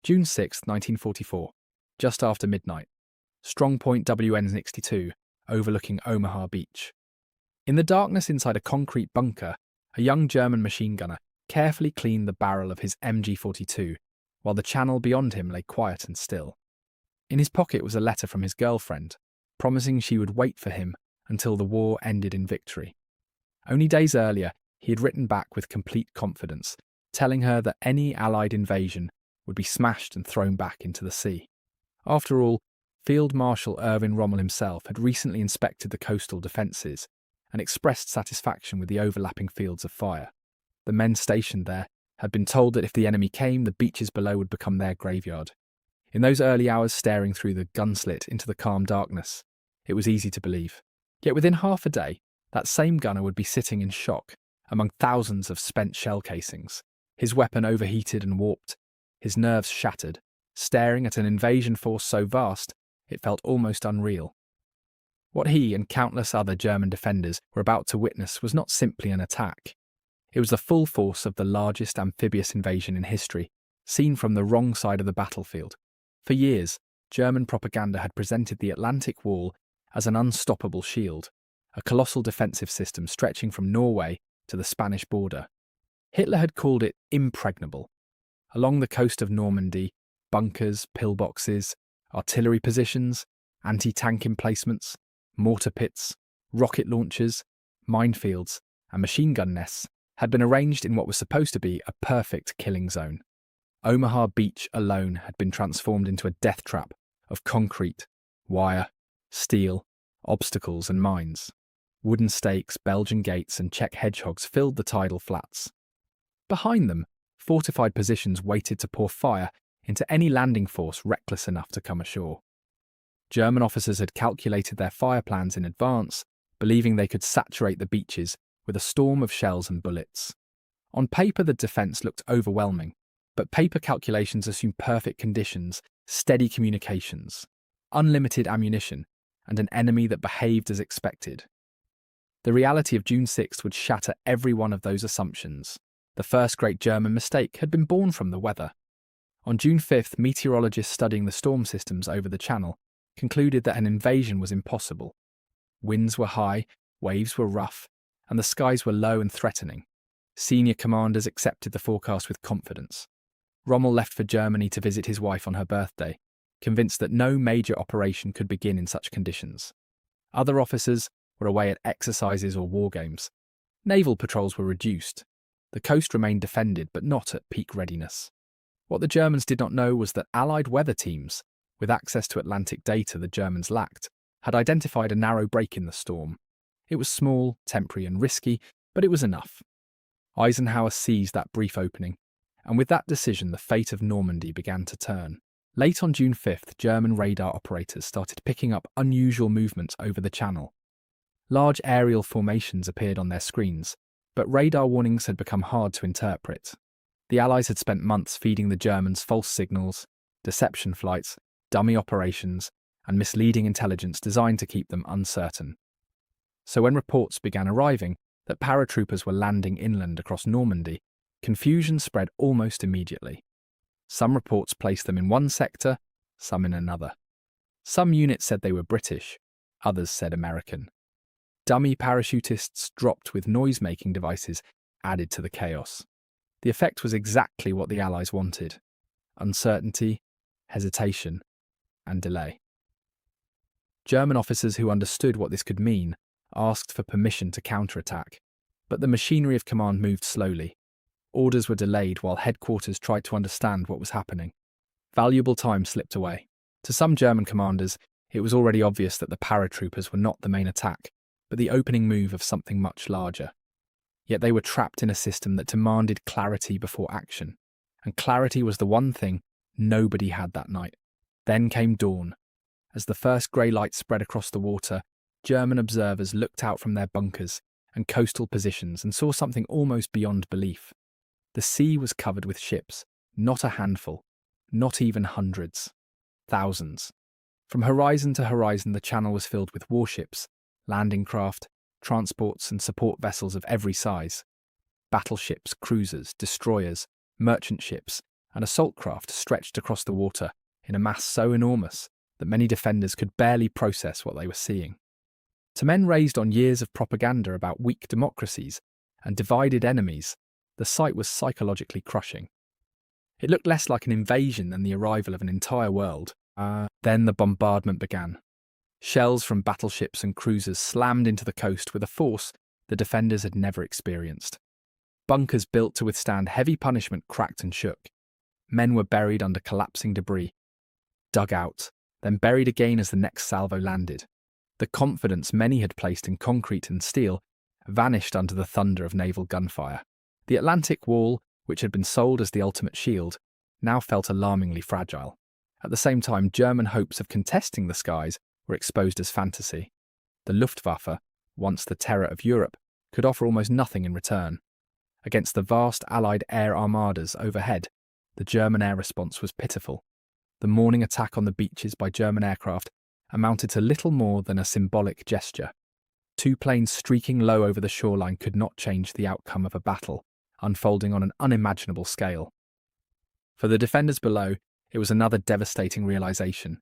June 6, 1944, just after midnight. Strongpoint WN62, overlooking Omaha Beach. In the darkness inside a concrete bunker, a young German machine gunner carefully cleaned the barrel of his MG42, while the channel beyond him lay quiet and still. In his pocket was a letter from his girlfriend, promising she would wait for him until the war ended in victory. Only days earlier, he had written back with complete confidence, telling her that any Allied invasion would be smashed and thrown back into the sea. After all, Field Marshal Erwin Rommel himself had recently inspected the coastal defences and expressed satisfaction with the overlapping fields of fire. The men stationed there had been told that if the enemy came, the beaches below would become their graveyard. In those early hours staring through the gunslit into the calm darkness, it was easy to believe. Yet within half a day, that same gunner would be sitting in shock among thousands of spent shell casings, his weapon overheated and warped, his nerves shattered, staring at an invasion force so vast it felt almost unreal. What he and countless other German defenders were about to witness was not simply an attack. It was the full force of the largest amphibious invasion in history, seen from the wrong side of the battlefield. For years, German propaganda had presented the Atlantic Wall as an unstoppable shield, a colossal defensive system stretching from Norway to the Spanish border. Hitler had called it impregnable. Along the coast of Normandy, bunkers, pillboxes, artillery positions, anti-tank emplacements, mortar pits, rocket launchers, minefields, and machine gun nests had been arranged in what was supposed to be a perfect killing zone. Omaha Beach alone had been transformed into a death trap of concrete, wire, steel, obstacles and mines. Wooden stakes, Belgian gates and Czech hedgehogs filled the tidal flats. Behind them, fortified positions waited to pour fire into any landing force reckless enough to come ashore. German officers had calculated their fire plans in advance, believing they could saturate the beaches with a storm of shells and bullets. On paper, the defence looked overwhelming, but paper calculations assumed perfect conditions, steady communications, unlimited ammunition, and an enemy that behaved as expected. The reality of June 6th would shatter every one of those assumptions. The first great German mistake had been born from the weather. On June 5th, meteorologists studying the storm systems over the Channel concluded that an invasion was impossible. Winds were high, waves were rough, and the skies were low and threatening. Senior commanders accepted the forecast with confidence. Rommel left for Germany to visit his wife on her birthday, convinced that no major operation could begin in such conditions. Other officers were away at exercises or war games. Naval patrols were reduced. The coast remained defended, but not at peak readiness. What the Germans did not know was that Allied weather teams, with access to Atlantic data the Germans lacked, had identified a narrow break in the storm. It was small, temporary and risky, but it was enough. Eisenhower seized that brief opening, and with that decision the fate of Normandy began to turn. Late on June 5th, German radar operators started picking up unusual movements over the Channel. Large aerial formations appeared on their screens, but radar warnings had become hard to interpret. The Allies had spent months feeding the Germans false signals, deception flights, dummy operations, and misleading intelligence designed to keep them uncertain. So when reports began arriving that paratroopers were landing inland across Normandy, confusion spread almost immediately. Some reports placed them in one sector, some in another. Some units said they were British, others said American. Dummy parachutists dropped with noise-making devices added to the chaos. The effect was exactly what the Allies wanted: uncertainty, hesitation, and delay. German officers who understood what this could mean asked for permission to counterattack, but the machinery of command moved slowly. Orders were delayed while headquarters tried to understand what was happening. Valuable time slipped away. To some German commanders, it was already obvious that the paratroopers were not the main attack, but the opening move of something much larger. Yet they were trapped in a system that demanded clarity before action, and clarity was the one thing nobody had that night. Then came dawn. As the first grey light spread across the water, German observers looked out from their bunkers and coastal positions and saw something almost beyond belief. The sea was covered with ships, not a handful, not even hundreds, thousands. From horizon to horizon, the Channel was filled with warships, landing craft, transports and support vessels of every size. Battleships, cruisers, destroyers, merchant ships, and assault craft stretched across the water in a mass so enormous that many defenders could barely process what they were seeing. To men raised on years of propaganda about weak democracies and divided enemies, the sight was psychologically crushing. It looked less like an invasion than the arrival of an entire world. Then the bombardment began. Shells from battleships and cruisers slammed into the coast with a force the defenders had never experienced. Bunkers built to withstand heavy punishment cracked and shook. Men were buried under collapsing debris, dug out, then buried again as the next salvo landed. The confidence many had placed in concrete and steel vanished under the thunder of naval gunfire. The Atlantic Wall, which had been sold as the ultimate shield, now felt alarmingly fragile. At the same time, German hopes of contesting the skies were exposed as fantasy. The Luftwaffe, once the terror of Europe, could offer almost nothing in return. Against the vast Allied air armadas overhead, the German air response was pitiful. The morning attack on the beaches by German aircraft amounted to little more than a symbolic gesture. 2 planes streaking low over the shoreline could not change the outcome of a battle unfolding on an unimaginable scale. For the defenders below, it was another devastating realization.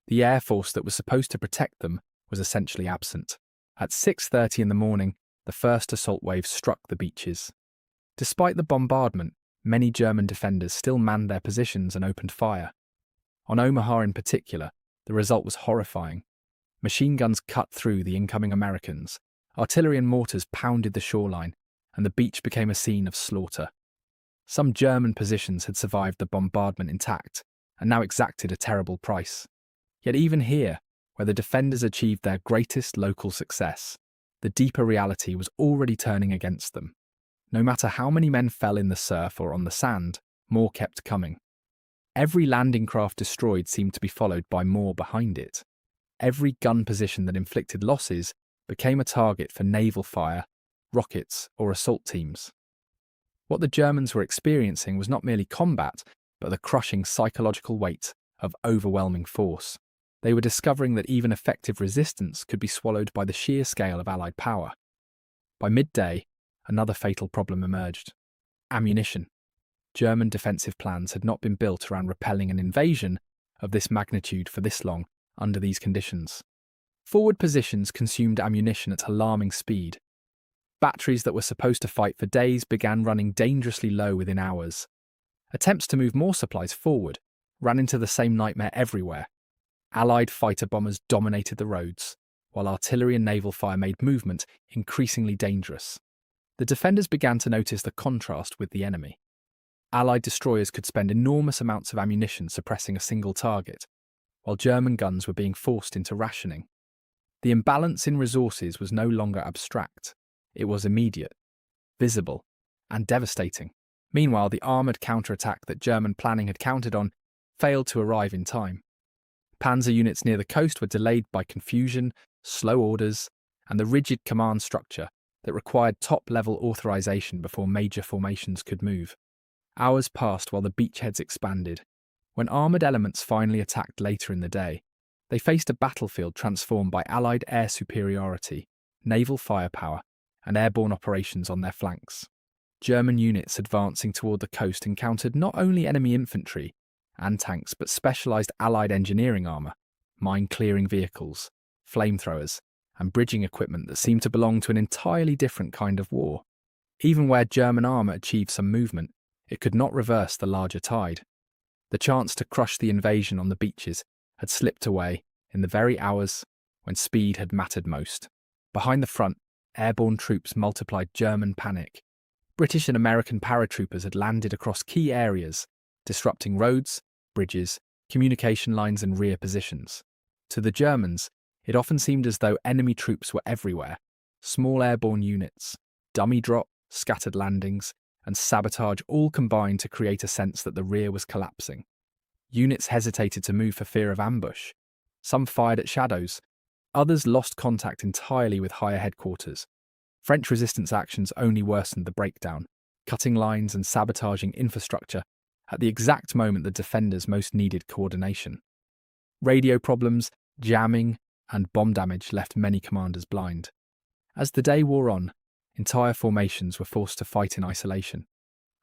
The air force that was supposed to protect them was essentially absent. At 6:30 in the morning, the first assault wave struck the beaches. Despite the bombardment, many German defenders still manned their positions and opened fire. On Omaha in particular, the result was horrifying. Machine guns cut through the incoming Americans, artillery and mortars pounded the shoreline, and the beach became a scene of slaughter. Some German positions had survived the bombardment intact, and now exacted a terrible price. Yet even here, where the defenders achieved their greatest local success, the deeper reality was already turning against them. No matter how many men fell in the surf or on the sand, more kept coming. Every landing craft destroyed seemed to be followed by more behind it. Every gun position that inflicted losses became a target for naval fire, rockets, or assault teams. What the Germans were experiencing was not merely combat, but the crushing psychological weight of overwhelming force. They were discovering that even effective resistance could be swallowed by the sheer scale of Allied power. By midday, another fatal problem emerged: ammunition. German defensive plans had not been built around repelling an invasion of this magnitude for this long under these conditions. Forward positions consumed ammunition at alarming speed. Batteries that were supposed to fight for days began running dangerously low within hours. Attempts to move more supplies forward ran into the same nightmare everywhere. Allied fighter bombers dominated the roads, while artillery and naval fire made movement increasingly dangerous. The defenders began to notice the contrast with the enemy. Allied destroyers could spend enormous amounts of ammunition suppressing a single target, while German guns were being forced into rationing. The imbalance in resources was no longer abstract. It was immediate, visible, and devastating. Meanwhile, the armoured counterattack that German planning had counted on failed to arrive in time. Panzer units near the coast were delayed by confusion, slow orders, and the rigid command structure that required top-level authorization before major formations could move. Hours passed while the beachheads expanded. When armoured elements finally attacked later in the day, they faced a battlefield transformed by Allied air superiority, naval firepower, and airborne operations on their flanks. German units advancing toward the coast encountered not only enemy infantry and tanks, but specialised Allied engineering armour, mine-clearing vehicles, flamethrowers, and bridging equipment that seemed to belong to an entirely different kind of war. Even where German armour achieved some movement, it could not reverse the larger tide. The chance to crush the invasion on the beaches had slipped away in the very hours when speed had mattered most. Behind the front, airborne troops multiplied German panic. British and American paratroopers had landed across key areas, disrupting roads, bridges, communication lines, and rear positions. To the Germans, it often seemed as though enemy troops were everywhere. Small airborne units, dummy drop, scattered landings, and sabotage all combined to create a sense that the rear was collapsing. Units hesitated to move for fear of ambush. Some fired at shadows. Others lost contact entirely with higher headquarters. French resistance actions only worsened the breakdown, cutting lines and sabotaging infrastructure at the exact moment the defenders most needed coordination. Radio problems, jamming, and bomb damage left many commanders blind. As the day wore on, entire formations were forced to fight in isolation,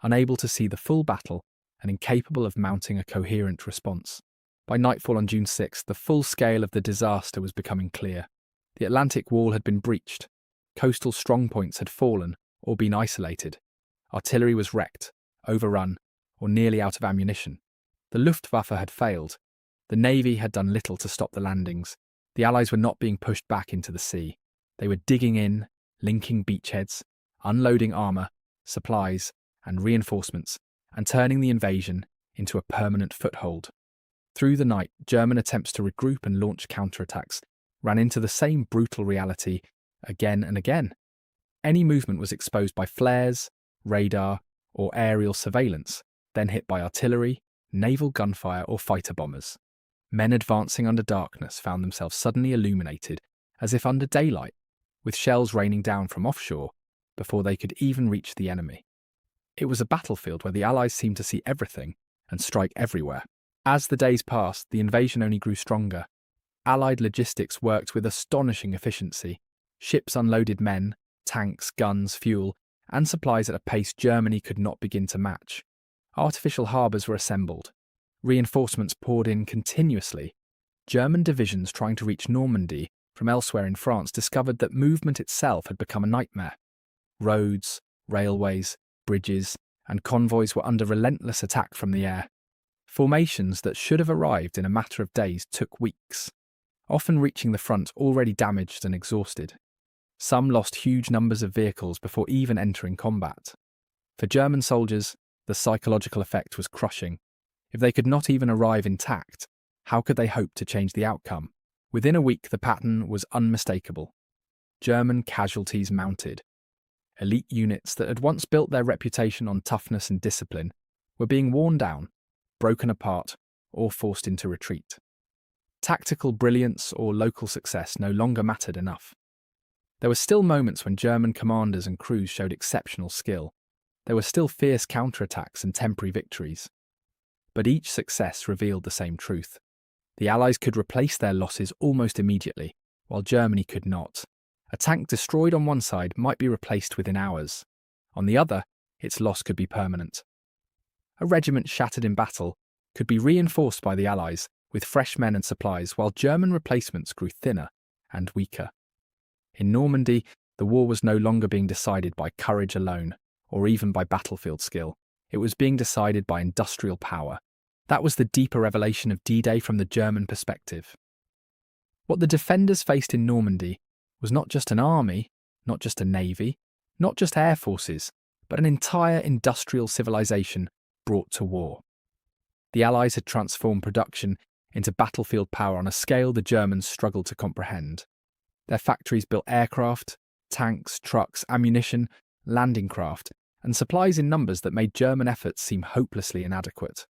unable to see the full battle and incapable of mounting a coherent response. By nightfall on June 6, the full scale of the disaster was becoming clear. The Atlantic Wall had been breached, coastal strongpoints had fallen or been isolated, artillery was wrecked, overrun, or nearly out of ammunition. The Luftwaffe had failed, the Navy had done little to stop the landings, the Allies were not being pushed back into the sea. They were digging in, linking beachheads, unloading armour, supplies, and reinforcements, and turning the invasion into a permanent foothold. Through the night, German attempts to regroup and launch counterattacks ran into the same brutal reality again and again. Any movement was exposed by flares, radar, or aerial surveillance, then hit by artillery, naval gunfire, or fighter bombers. Men advancing under darkness found themselves suddenly illuminated, as if under daylight, with shells raining down from offshore before they could even reach the enemy. It was a battlefield where the Allies seemed to see everything and strike everywhere. As the days passed, the invasion only grew stronger. Allied logistics worked with astonishing efficiency. Ships unloaded men, tanks, guns, fuel, and supplies at a pace Germany could not begin to match. Artificial harbours were assembled. Reinforcements poured in continuously. German divisions trying to reach Normandy from elsewhere in France discovered that movement itself had become a nightmare. Roads, railways, bridges, and convoys were under relentless attack from the air. Formations that should have arrived in a matter of days took weeks, often reaching the front already damaged and exhausted. Some lost huge numbers of vehicles before even entering combat. For German soldiers, the psychological effect was crushing. If they could not even arrive intact, how could they hope to change the outcome? Within a week, the pattern was unmistakable. German casualties mounted. Elite units that had once built their reputation on toughness and discipline were being worn down, broken apart, or forced into retreat. Tactical brilliance or local success no longer mattered enough. There were still moments when German commanders and crews showed exceptional skill. There were still fierce counterattacks and temporary victories. But each success revealed the same truth. The Allies could replace their losses almost immediately, while Germany could not. A tank destroyed on one side might be replaced within hours. On the other, its loss could be permanent. A regiment shattered in battle could be reinforced by the Allies with fresh men and supplies, while German replacements grew thinner and weaker. In Normandy, the war was no longer being decided by courage alone, or even by battlefield skill. It was being decided by industrial power. That was the deeper revelation of D-Day from the German perspective. What the defenders faced in Normandy was not just an army, not just a navy, not just air forces, but an entire industrial civilization brought to war. The Allies had transformed production into battlefield power on a scale the Germans struggled to comprehend. Their factories built aircraft, tanks, trucks, ammunition, landing craft, and supplies in numbers that made German efforts seem hopelessly inadequate.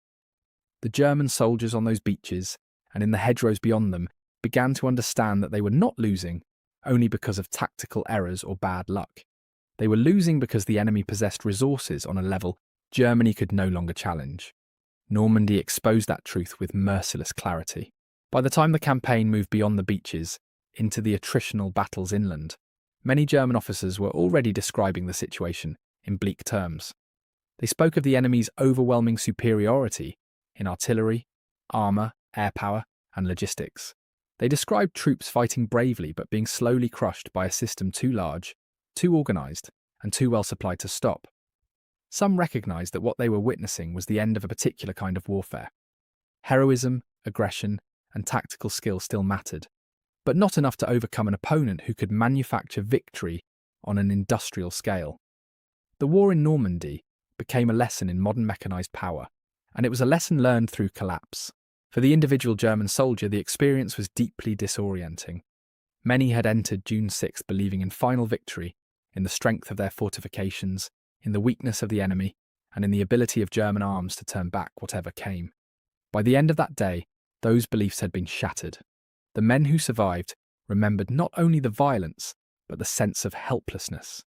The German soldiers on those beaches, and in the hedgerows beyond them, began to understand that they were not losing only because of tactical errors or bad luck. They were losing because the enemy possessed resources on a level Germany could no longer challenge. Normandy exposed that truth with merciless clarity. By the time the campaign moved beyond the beaches, into the attritional battles inland, many German officers were already describing the situation in bleak terms. They spoke of the enemy's overwhelming superiority in artillery, armour, air power, and logistics. They described troops fighting bravely but being slowly crushed by a system too large, too organised, and too well supplied to stop. Some recognised that what they were witnessing was the end of a particular kind of warfare. Heroism, aggression, and tactical skill still mattered, but not enough to overcome an opponent who could manufacture victory on an industrial scale. The war in Normandy became a lesson in modern mechanised power, and it was a lesson learned through collapse. For the individual German soldier, the experience was deeply disorienting. Many had entered June 6 believing in final victory, in the strength of their fortifications, in the weakness of the enemy, and in the ability of German arms to turn back whatever came. By the end of that day, those beliefs had been shattered. The men who survived remembered not only the violence, but the sense of helplessness.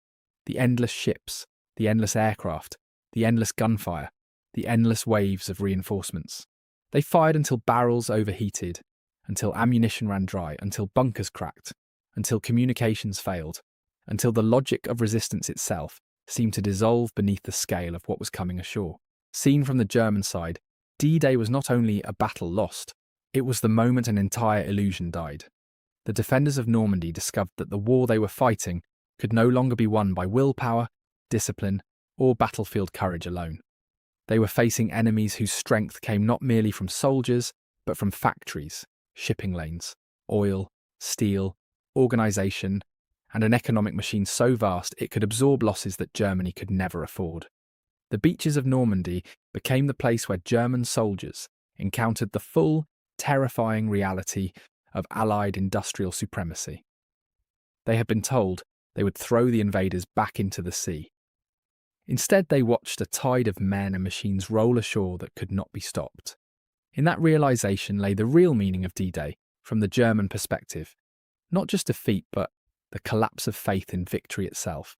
The endless ships, the endless aircraft, the endless gunfire, the endless waves of reinforcements. They fired until barrels overheated, until ammunition ran dry, until bunkers cracked, until communications failed, until the logic of resistance itself seemed to dissolve beneath the scale of what was coming ashore. Seen from the German side, D-Day was not only a battle lost, it was the moment an entire illusion died. The defenders of Normandy discovered that the war they were fighting could no longer be won by willpower, discipline, or battlefield courage alone. They were facing enemies whose strength came not merely from soldiers, but from factories, shipping lanes, oil, steel, organisation, and an economic machine so vast it could absorb losses that Germany could never afford. The beaches of Normandy became the place where German soldiers encountered the full, terrifying reality of Allied industrial supremacy. They had been told they would throw the invaders back into the sea. Instead, they watched a tide of men and machines roll ashore that could not be stopped. In that realisation lay the real meaning of D-Day from the German perspective, not just defeat, but the collapse of faith in victory itself.